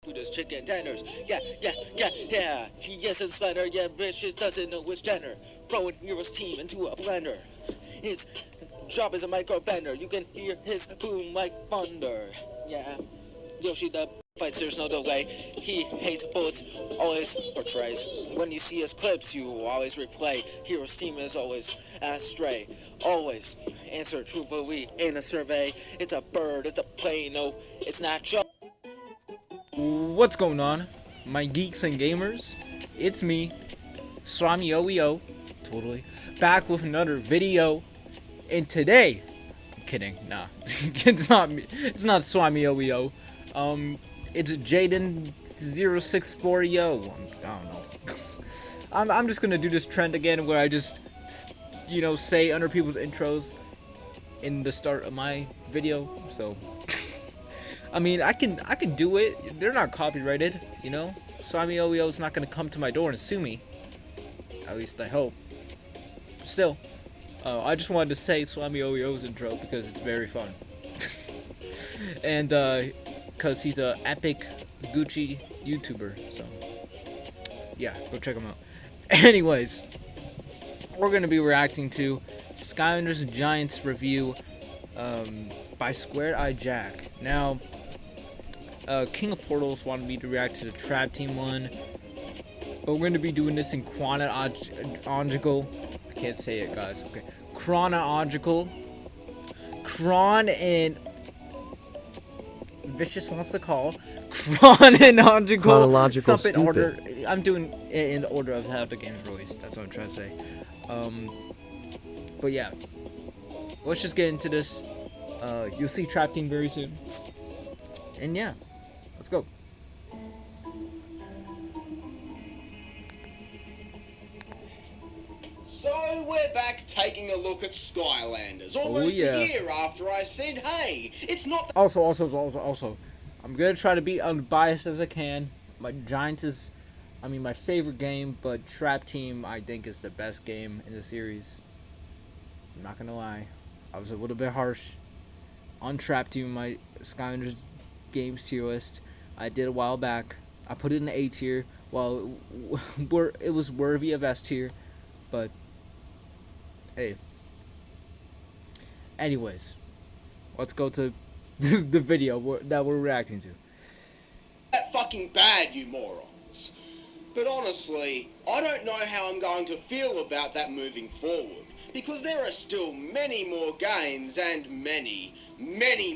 Food is chicken tenders. Yeah. He isn't slender, yeah, bitch just doesn't know which gender. Throwing Hero's team into a blender. His job is a micro bender. You can hear his boom like thunder. Yeah. Yoshi the fights, there's no delay. He hates bullets, always portrays. When you see his clips, you always replay. Hero's team is always astray. Always answer truthfully in a survey. It's a bird, it's a plane, no, it's not just. What's going on, my geeks and gamers? It's me, Swami OEO, totally, back with another video. And today, I'm kidding, nah, it's not me, it's not Swami OEO. It's Jaden0640. I don't know. I'm just gonna do this trend again where I just, say under people's intros in the start of my video. So, I mean, I can do it. They're not copyrighted, Swami OEO is not gonna come to my door and sue me. At least I hope. Still, I just wanted to say Swami OEO's intro because it's very fun. And, because he's a epic Gucci YouTuber, so yeah, go check him out. Anyways, we're gonna be reacting to Skylanders Giants review by Squared Eye Jack. Now, King of Portals wanted me to react to the Trap Team one, but we're gonna be doing this in chronological. I can't say it, guys. Okay, chronological. Vicious wants to call chronological something stupid. Order. I'm doing it in the order of how the game's released. That's what I'm trying to say. But yeah, let's just get into this. You'll see Trap Team very soon. And yeah, let's go. So we're back taking a look at Skylanders, almost a year after I said, hey, it's not... Also, I'm going to try to be unbiased as I can. My Giants is, my favorite game, but Trap Team, I think, is the best game in the series. I'm not going to lie. I was a little bit harsh on Trap Team, my Skylanders games tier list. I did a while back. I put it in the A tier, while it was worthy of S tier, but... Hey. Anyways, let's go to the video that we're reacting to. That fucking bad, you morons. But honestly, I don't know how I'm going to feel about that moving forward, because there are still many more games and many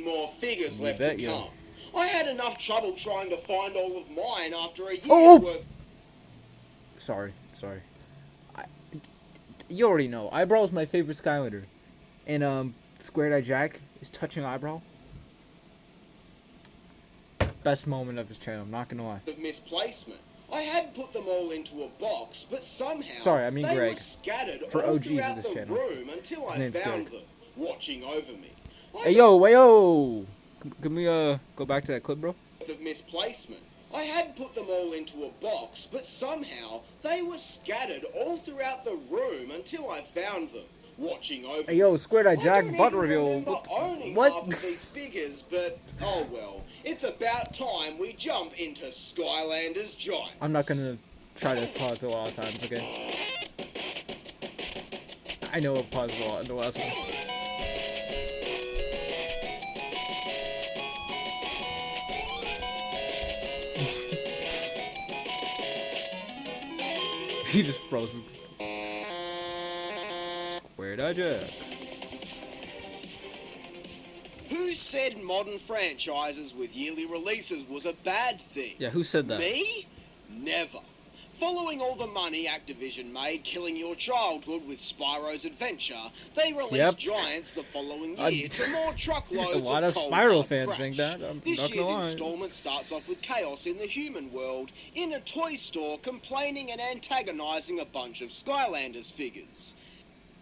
more figures left to come. I had enough trouble trying to find all of mine after a year's worth. Sorry. You already know, Eyebrow is my favorite Skylander. And, Squared Eye Jack is touching Eyebrow. Best moment of his channel, I'm not gonna lie. Of misplacement. I had put them all into a box, but somehow they were scattered for all OGs throughout of this the channel. room until I found them, watching over me. Hey yo! Can we, go back to that clip, bro? Of misplacement. I had put them all into a box, but somehow they were scattered all throughout the room until I found them, watching over. Hey yo, Squared Eye Jack butt reveal. What? Half of these figures, but oh well. It's about time we jump into Skylanders Giants. I'm not gonna try to pause a lot of times, okay? I know I paused a lot in the last one. He just frozen. Squared Eye Jack. Who said modern franchises with yearly releases was a bad thing? Yeah, who said that? Me? Never. Following all the money Activision made killing your childhood with Spyro's Adventure, they released Giants the following year to more truckloads of a lot of Spyro fans think that. This year's installment starts off with chaos in the human world, in a toy store complaining and antagonizing a bunch of Skylanders figures.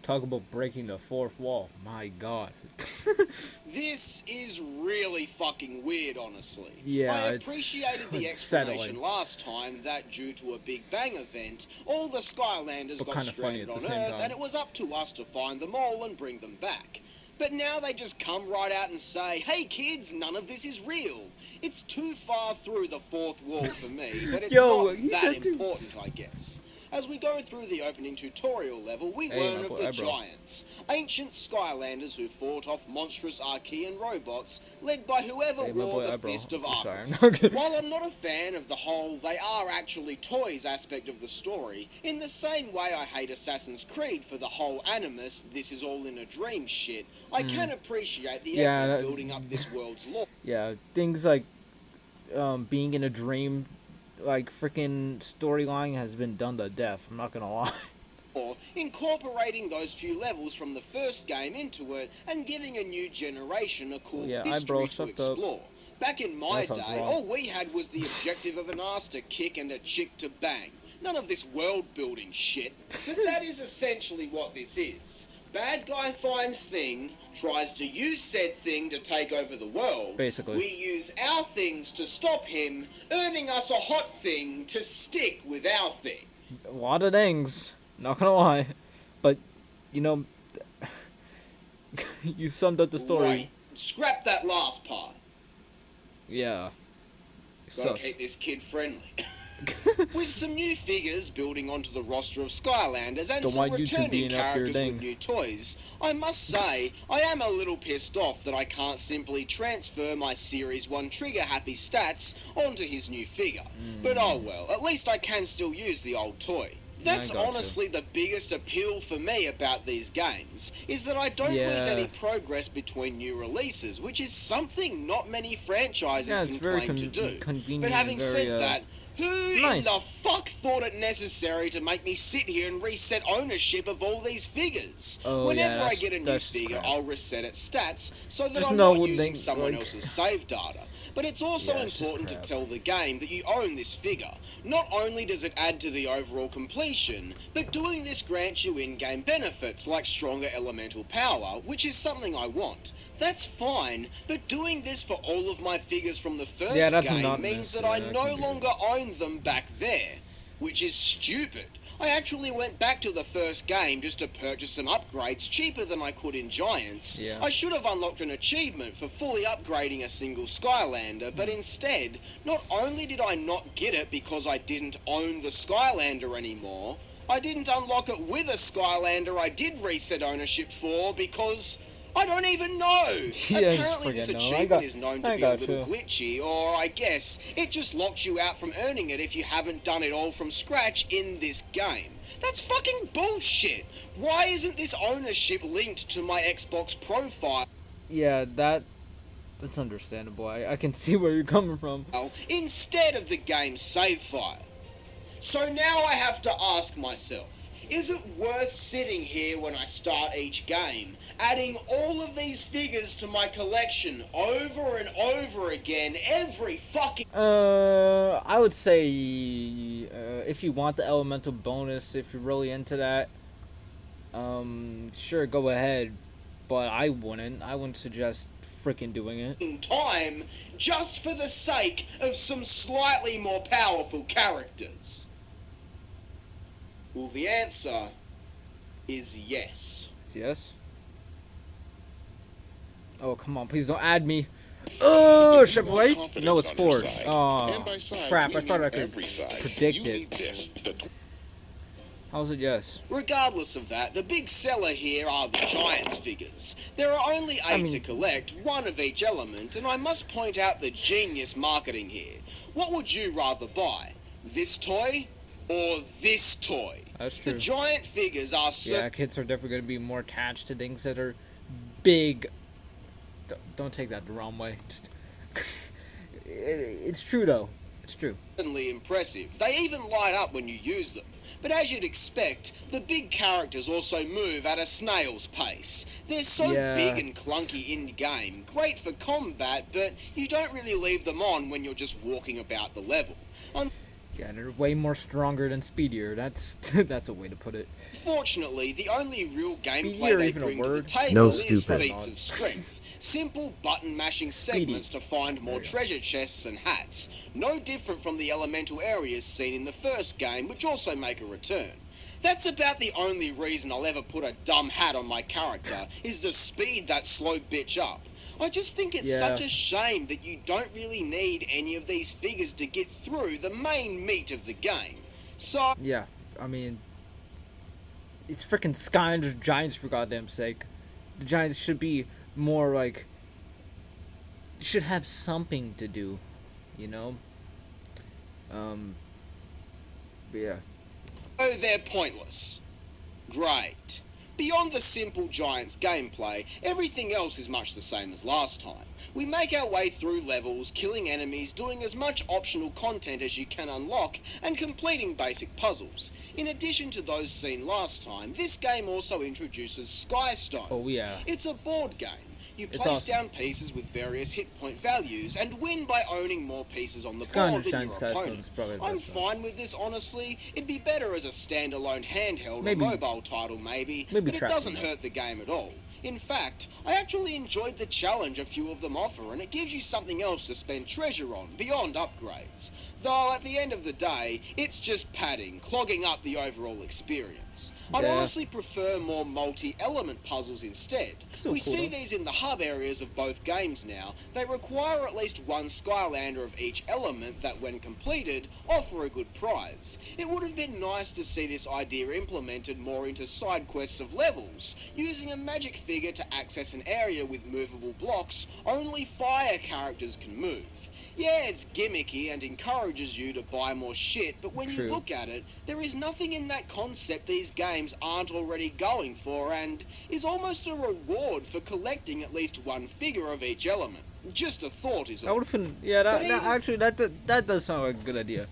Talk about breaking the fourth wall. My god. This is really fucking weird, honestly. Yeah, I appreciated the explanation settling. last time that due to a Big Bang event, all the Skylanders got stranded on Earth, and it was up to us to find them all and bring them back. But now they just come right out and say, hey kids, none of this is real. It's too far through the fourth wall for me, but it's Yo, not you that said too. important, I guess. As we go through the opening tutorial level, we Hey, learn my of boy, the hey, bro. Giants, ancient Skylanders who fought off monstrous Archean robots, led by whoever Hey, my wore boy, the hey, bro. Fist of I'm sorry, Argus. I'm not kidding. While I'm not a fan of the whole they are actually toys aspect of the story, in the same way I hate Assassin's Creed for the whole Animus, this is all in a dream shit, I can appreciate the Yeah, effort that- building up this world's lore. Yeah, things like being in a dream, like freaking storyline has been done to death. I'm not gonna lie. Or incorporating those few levels from the first game into it and giving a new generation a cool Yeah, history to sucked explore. Back in my That sounds day, wrong. all we had was the objective of an ass to kick and a chick to bang. None of this world building shit. But that is essentially what this is. Bad guy finds thing, tries to use said thing to take over the world. Basically. We use our things to stop him, earning us a hot thing to stick with our thing. A lot of things. Not gonna lie, but you know, you summed up the story. Right. Scrap that last part. Yeah. Gotta Sus. keep this kid friendly. With some new figures building onto the roster of Skylanders and Don't some want YouTube returning being up your characters thing. with new toys, I must say, I am a little pissed off that I can't simply transfer my Series 1 trigger-happy stats onto his new figure. But oh well, at least I can still use the old toy. That's I gotcha. honestly the biggest appeal for me about these games, is that I don't lose Yeah. any progress between new releases, which is something not many franchises Yeah, it's can very claim to do. convenient. But having and very, said that, who in nice. the fuck thought it necessary to make me sit here and reset ownership of all these figures? Oh, Whenever yeah, I get a new that's figure, crap. I'll reset its stats so that Just I'm know not what using they- someone like- else's save data. But it's also Yeah, it's just important to crap. tell the game that you own this figure. Not only does it add to the overall completion, but doing this grants you in-game benefits like stronger elemental power, which is something I want. That's fine, but doing this for all of my figures from the first Yeah, that's game monotonous. means that Yeah, I that no can be longer own them back there, which is stupid. I actually went back to the first game just to purchase some upgrades cheaper than I could in Giants. Yeah. I should have unlocked an achievement for fully upgrading a single Skylander, but instead, not only did I not get it because I didn't own the Skylander anymore, I didn't unlock it with a Skylander I did reset ownership for because I don't even know. Yeah, Apparently this just friggin' know. achievement is known to I be a got little you. glitchy, or I guess it just locks you out from earning it if you haven't done it all from scratch in this game. That's fucking bullshit. Why isn't this ownership linked to my Xbox profile Yeah, that's understandable. I can see where you're coming from. instead of the game's save file? So now I have to ask myself, is it worth sitting here when I start each game, adding all of these figures to my collection over and over again every fucking... I would say if you want the elemental bonus, if you're really into that, sure, go ahead. But I wouldn't suggest freaking doing it. time just for the sake of some slightly more powerful characters? Well, the answer is yes. It's yes. Oh, come on, please don't add me. Oh, Chevrolet? No, it's Ford. Oh, crap, I thought I could predict it. How's it yes? Regardless of that, the big seller here are the Giants figures. There are only 8 to collect, one of each element, and I must point out the genius marketing here. What would you rather buy? This toy or this toy? That's The true. giant figures are so... Yeah, kids are definitely going to be more attached to things that are big. Don't take that the wrong way. Just it's true, though. It's true. certainly impressive. They even light up when you use them. But as you'd expect, the big characters also move at a snail's pace. They're so Yeah. big and clunky in-game, great for combat, but you don't really leave them on when you're just walking about the level. Yeah, they're way more stronger than speedier. That's that's a way to put it. Fortunately, the only real gameplay Speedier they even a bring to the word? table No, is stupid. feats of strength. Simple button-mashing segments to find more There you go. treasure chests and hats. No different from the elemental areas seen in the first game, which also make a return. That's about the only reason I'll ever put a dumb hat on my character, is to speed that slow bitch up. I just think it's Yeah. such a shame that you don't really need any of these figures to get through the main meat of the game. So, Yeah, I mean, it's freaking Skylanders Giants for goddamn sake. The Giants should be more like, should have something to do, you know? But yeah. oh, they're pointless. Great. Beyond the simple Giants gameplay, everything else is much the same as last time. We make our way through levels, killing enemies, doing as much optional content as you can unlock, and completing basic puzzles. In addition to those seen last time, this game also introduces Sky Stones. Oh, yeah. It's a board game. You It's place awesome. down pieces with various hit point values and win by owning more pieces on the Skylanders board than Giants your Sky Stones opponent. is probably the I'm best one. fine with this, honestly. It'd be better as a standalone handheld Maybe- or mobile title, maybe maybe but it track doesn't them up. hurt the game at all. In fact, I actually enjoyed the challenge a few of them offer, and it gives you something else to spend treasure on, beyond upgrades. Though, at the end of the day, it's just padding, clogging up the overall experience. I'd Yeah. honestly prefer more multi-element puzzles instead. Still We cool, see though. these in the hub areas of both games now. They require at least one Skylander of each element that, when completed, offer a good prize. It would have been nice to see this idea implemented more into side quests of levels, using a magic figure to access an area with movable blocks only fire characters can move. Yeah, it's gimmicky and encourages you to buy more shit, but when True. you look at it, there is nothing in that concept these games aren't already going for, and is almost a reward for collecting at least one figure of each element. Just a thought is That all. would have been, yeah, But that even- actually, that does sound like a good idea.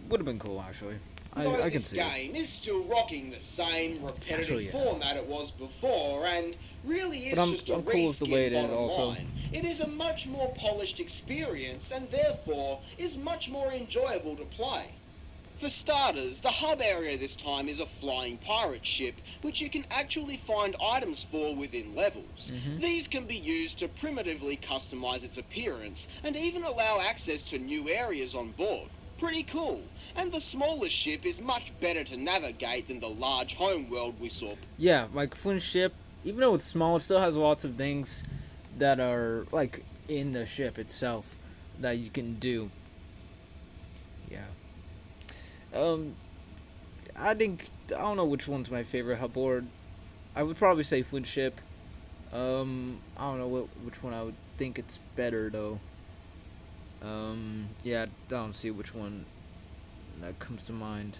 Would have been cool, actually. Though I can this see it. game is still rocking the same repetitive Actually, yeah. format it was before, and really is But I'm- just a I'm cool with the way it is bottom also. line. It is a much more polished experience, and therefore is much more enjoyable to play. For starters, the hub area this time is a flying pirate ship, which you can actually find items for within levels. These can be used to primitively customize its appearance, and even allow access to new areas on board. Pretty cool. And the smaller ship is much better to navigate than the large homeworld we saw. Yeah, like Flynn's ship, even though it's small, it still has lots of things that are like in the ship itself that you can do. Yeah. I don't know which one's my favorite hub board. I would probably say Flynn's ship. I don't know which one I would think it's better though. Yeah, I don't see which one that comes to mind.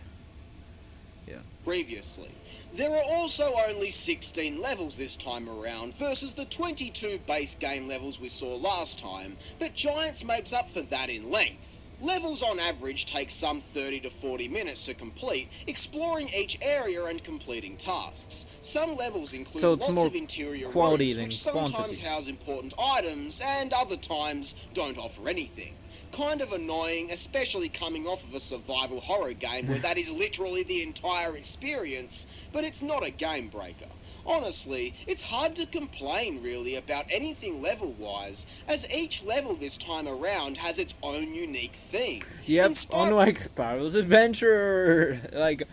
Previously. There are also only 16 levels this time around versus the 22 base game levels we saw last time, but Giants makes up for that in length. Levels on average take some 30 to 40 minutes to complete, exploring each area and completing tasks. Some levels include So it's lots more of interior quality rooms, than which sometimes quantity. house important items, and other times don't offer anything. Kind of annoying, especially coming off of a survival horror game where that is literally the entire experience, but it's not a game breaker. Honestly, it's hard to complain really about anything level-wise, as each level this time around has its own unique theme. Yep, Inspired- unlike Spiral's Adventure, like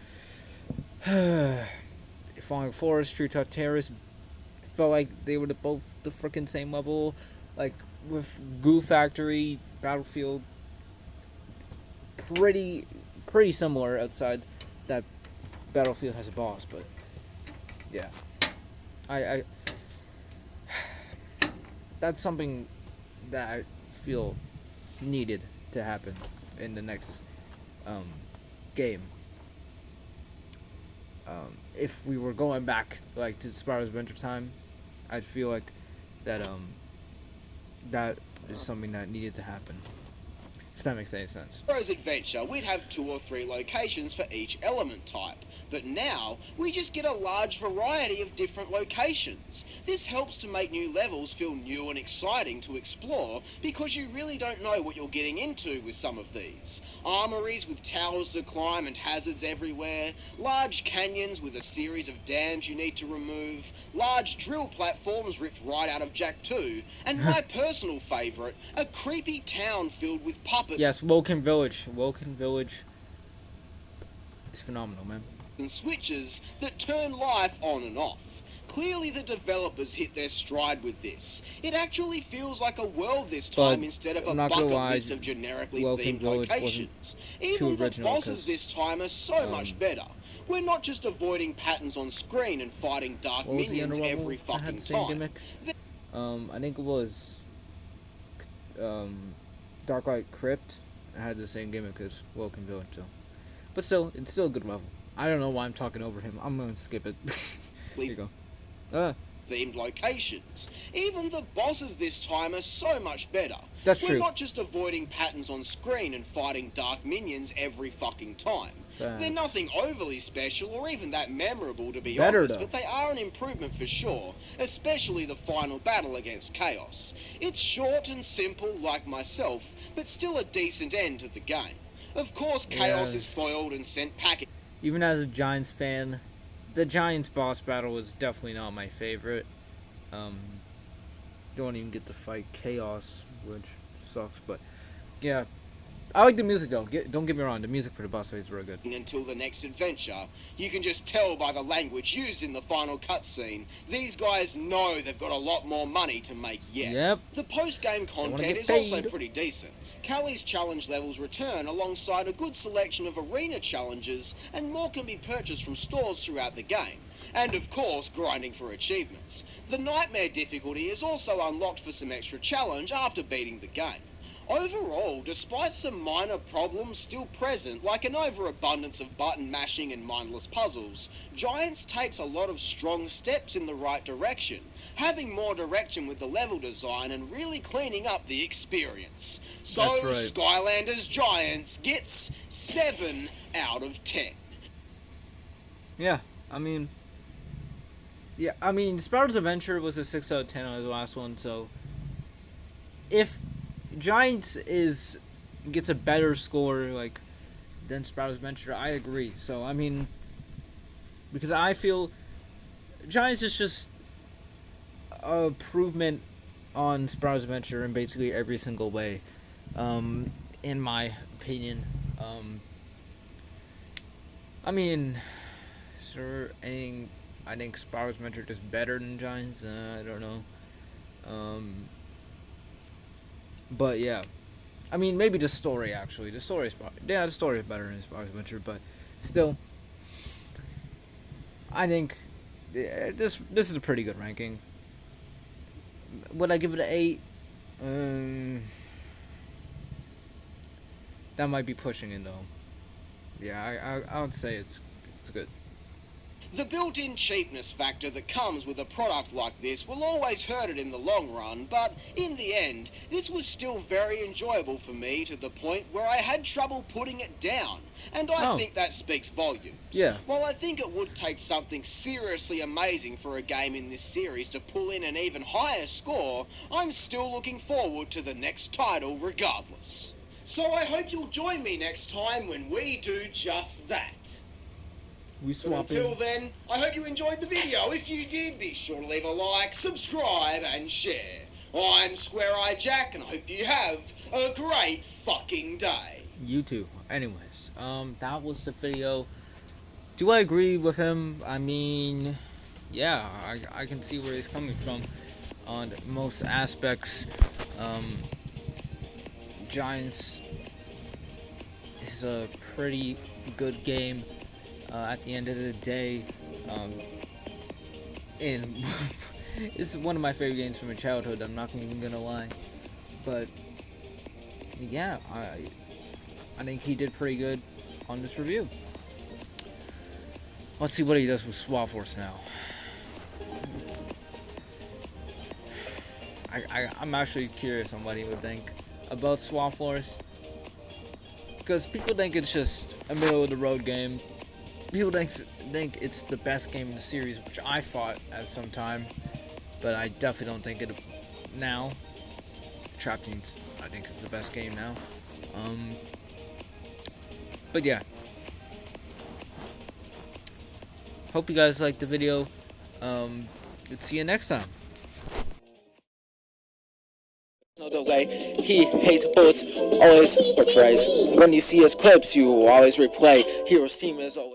Falling Forest, Treetop Terrace felt like they were both the freaking same level. Like with Goo Factory, Battlefield, pretty similar outside that Battlefield has a boss, but yeah, I that's something that I feel needed to happen in the next game. If we were going back like to Spyro's Adventure time, I'd feel like that that is something that needed to happen. If that makes any sense. Spyro's Adventure, we'd have 2 or 3 locations for each element type, but now we just get a large variety of different locations. This helps to make new levels feel new and exciting to explore, because you really don't know what you're getting into with some of these. Armories with towers to climb and hazards everywhere, large canyons with a series of dams you need to remove, large drill platforms ripped right out of Jak 2, and my personal favourite, a creepy town filled with puppets Yes, Woken Village. Woken Village is phenomenal, man. and switches that turn life on and off. Clearly the developers hit their stride with this. It actually feels like a world this time But instead of a I'm not gonna bucket lie, list of generically Welcome themed Village wasn't locations. too Even the original, bosses 'cause, this time are so much better. We're not just avoiding patterns on screen and fighting dark what was the minions underworld every that had fucking the same time. gimmick? I think it was Darklight Crypt. It had the same gimmick as Welcome Village, so. But still, it's still a good level. I don't know why I'm talking over him. I'm gonna skip it. Here you go. Themed locations. Even the bosses this time are so much better. That's We're true. not just avoiding patterns on screen and fighting dark minions every fucking time. Facts. They're nothing overly special or even that memorable, to be Better, honest, though. but they are an improvement for sure, especially the final battle against Chaos. It's short and simple like myself, but still a decent end to the game. Of course, Chaos is foiled and sent packing. Even as a Giants fan, the Giants boss battle was definitely not my favorite. Don't even get to fight Chaos, which sucks, but yeah. I like the music though. Don't get me wrong, the music for the boss fight is real good. Until the next adventure. You can just tell by the language used in the final cutscene. These guys know they've got a lot more money to make yet. Yep. The post-game content get is also paid. pretty decent. Callie's challenge levels return alongside a good selection of arena challenges, and more can be purchased from stores throughout the game. And of course, grinding for achievements. The Nightmare difficulty is also unlocked for some extra challenge after beating the game. Overall, despite some minor problems still present, like an overabundance of button mashing and mindless puzzles, Giants takes a lot of strong steps in the right direction, having more direction with the level design and really cleaning up the experience. So, That's right. Skylanders Giants gets 7 out of 10. Yeah, I mean, Sparrow's Adventure was a 6 out of 10 on the last one, so if Giants gets a better score like than Sparrow's Adventure, I agree. So I mean, because I feel Giants is just a improvement on Sparrow's Adventure in basically every single way, in my opinion. I mean, sure, I think Sparrow's Adventure is better than Giants. I don't know. But yeah, I mean maybe the story actually. The story is better than Sparrow's Adventure, but still, I think this is a pretty good ranking. Would I give it an 8? That might be pushing it though. Yeah, I would say it's good. The built-in cheapness factor that comes with a product like this will always hurt it in the long run, but in the end, this was still very enjoyable for me to the point where I had trouble putting it down, and I think that speaks volumes. Yeah. While I think it would take something seriously amazing for a game in this series to pull in an even higher score, I'm still looking forward to the next title regardless. So I hope you'll join me next time when we do just that. We swapping. Until then, I hope you enjoyed the video. If you did, be sure to leave a like, subscribe, and share. I'm Square Eye Jack, and I hope you have a great fucking day. You too. Anyways, that was the video. Do I agree with him? I mean, yeah, I can see where he's coming from on most aspects. Giants is a pretty good game. At the end of the day, and it's one of my favorite games from my childhood. I'm not even gonna lie, but yeah, I think he did pretty good on this review. Let's see what he does with Swap Force now. I'm actually curious on what he would think about Swap Force, because people think it's just a middle of the road game. People think it's the best game in the series, which I thought at some time, but I definitely don't think it now. Trap Teams, I think it's the best game now. But yeah. Hope you guys liked the video. Let's see you next time. No delay. He hates bullets, always portrays. When you see his clips, you always replay. Hero's team is always.